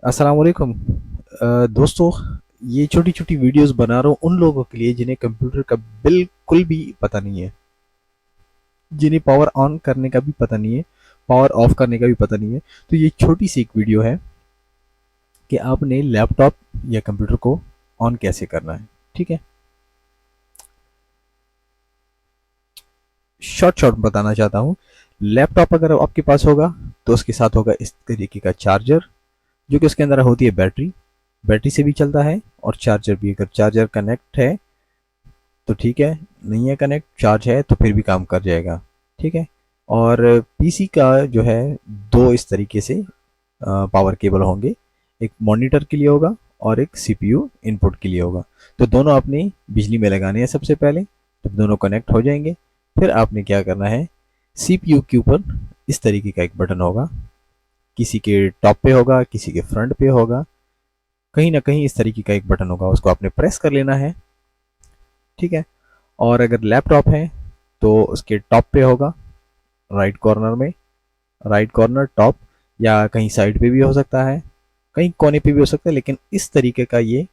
अस्सलाम वालेकुम। दोस्तों, ये छोटी छोटी वीडियोस बना रहा हूँ उन लोगों के लिए जिन्हें कंप्यूटर का बिल्कुल भी पता नहीं है, जिन्हें पावर ऑन करने का भी पता नहीं है, पावर ऑफ करने का भी पता नहीं है। तो ये छोटी सी एक वीडियो है कि आपने लैपटॉप या कंप्यूटर को ऑन कैसे करना है। ठीक है, शॉर्ट शॉर्ट बताना चाहता हूँ। लैपटॉप अगर आपके पास होगा तो उसके साथ होगा इस तरीके का चार्जर, जो कि उसके अंदर होती है बैटरी। बैटरी से भी चलता है और चार्जर भी। अगर चार्जर कनेक्ट है तो ठीक है, नहीं है कनेक्ट, चार्ज है तो फिर भी काम कर जाएगा। ठीक है। और पीसी का जो है, दो इस तरीके से पावर केबल होंगे। एक मॉनिटर के लिए होगा और एक सीपीयू इनपुट के लिए होगा। तो दोनों आपने बिजली में लगाने हैं सबसे पहले। जब दोनों कनेक्ट हो जाएंगे फिर आपने क्या करना है, सीपीयू के ऊपर इस तरीके का एक बटन होगा। किसी के टॉप पे होगा, किसी के फ्रंट पे होगा, कहीं ना कहीं इस तरीके का एक बटन होगा, उसको आपने प्रेस कर लेना है। ठीक है। और अगर लैपटॉप है तो उसके टॉप पे होगा, राइट कॉर्नर में, राइट कॉर्नर टॉप, या कहीं साइड पे भी हो सकता है, कहीं कोने पे भी हो सकता है, लेकिन इस तरीके का ये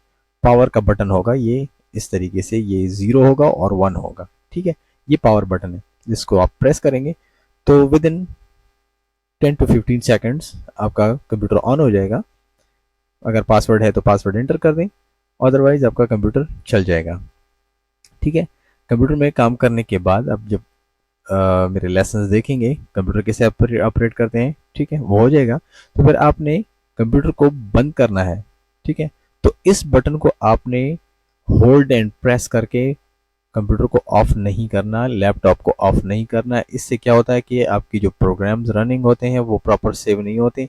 पावर का बटन होगा। ये इस तरीके से ये 0 होगा और 1 होगा। ठीक है। ये पावर बटन है जिसको आप प्रेस करेंगे तो विद इन 10 to 15 सेकेंड्स आपका कंप्यूटर ऑन हो जाएगा। अगर पासवर्ड है तो पासवर्ड एंटर कर दें, अदरवाइज आपका कंप्यूटर चल जाएगा। ठीक है। कंप्यूटर में काम करने के बाद अब जब मेरे लेसन्स देखेंगे कंप्यूटर कैसे ऑपरेट करते हैं, ठीक है, वो हो जाएगा। तो फिर आपने कंप्यूटर को बंद करना है। ठीक है। तो इस बटन को आपने होल्ड एंड प्रेस करके कंप्यूटर को ऑफ नहीं करना, लैपटॉप को ऑफ नहीं करना। इससे क्या होता है कि आपकी जो प्रोग्राम्स रनिंग होते हैं वो प्रॉपर सेव नहीं होते।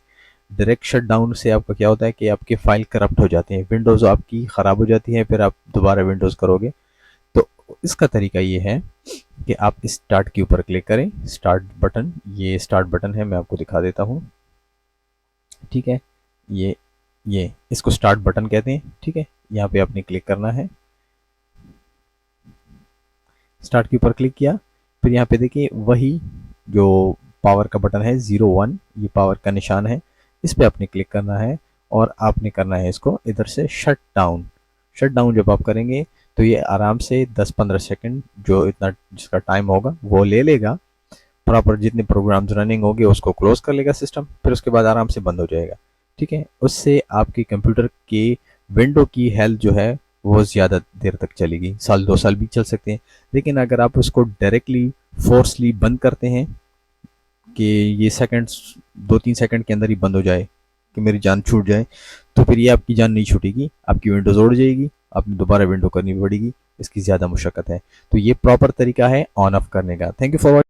डायरेक्ट शट डाउन से आपका क्या होता है कि आपके फाइल करप्ट हो जाते हैं, विंडोज़ आपकी ख़राब हो जाती है, फिर आप दोबारा विंडोज़ करोगे। तो इसका तरीका ये है कि आप स्टार्ट के ऊपर क्लिक करें, स्टार्ट बटन, ये स्टार्ट बटन है, मैं आपको दिखा देता हूँ। ठीक है। ये इसको स्टार्ट बटन कहते हैं। ठीक है। यहाँ पे आपने क्लिक करना है, स्टार्ट के ऊपर क्लिक किया। फिर यहाँ पे देखिए वही जो पावर का बटन है 0 1, ये पावर का निशान है, इस पे आपने क्लिक करना है और आपने करना है इसको इधर से शट डाउन। शट डाउन जब आप करेंगे तो ये आराम से 10-15 सेकंड, जो इतना जिसका टाइम होगा वो ले लेगा। प्रॉपर जितने प्रोग्राम्स रनिंग होंगे उसको क्लोज कर लेगा सिस्टम, फिर उसके बाद आराम से बंद हो जाएगा। ठीक है। उससे आपके कंप्यूटर की विंडो की हेल्थ जो है वो ज़्यादा देर तक चलेगी, 1-2 साल भी चल सकते हैं। लेकिन अगर आप उसको डायरेक्टली फोर्सली बंद करते हैं कि ये सेकंड्स 2-3 सेकंड के अंदर ही बंद हो जाए, कि मेरी जान छूट जाए, तो फिर ये आपकी जान नहीं छूटेगी, आपकी विंडोज उड़ जाएगी, आपने दोबारा विंडो करनी पड़ेगी। इसकी ज़्यादा मुशक्कत है। तो ये प्रॉपर तरीका है ऑन ऑफ करने का। Thank you for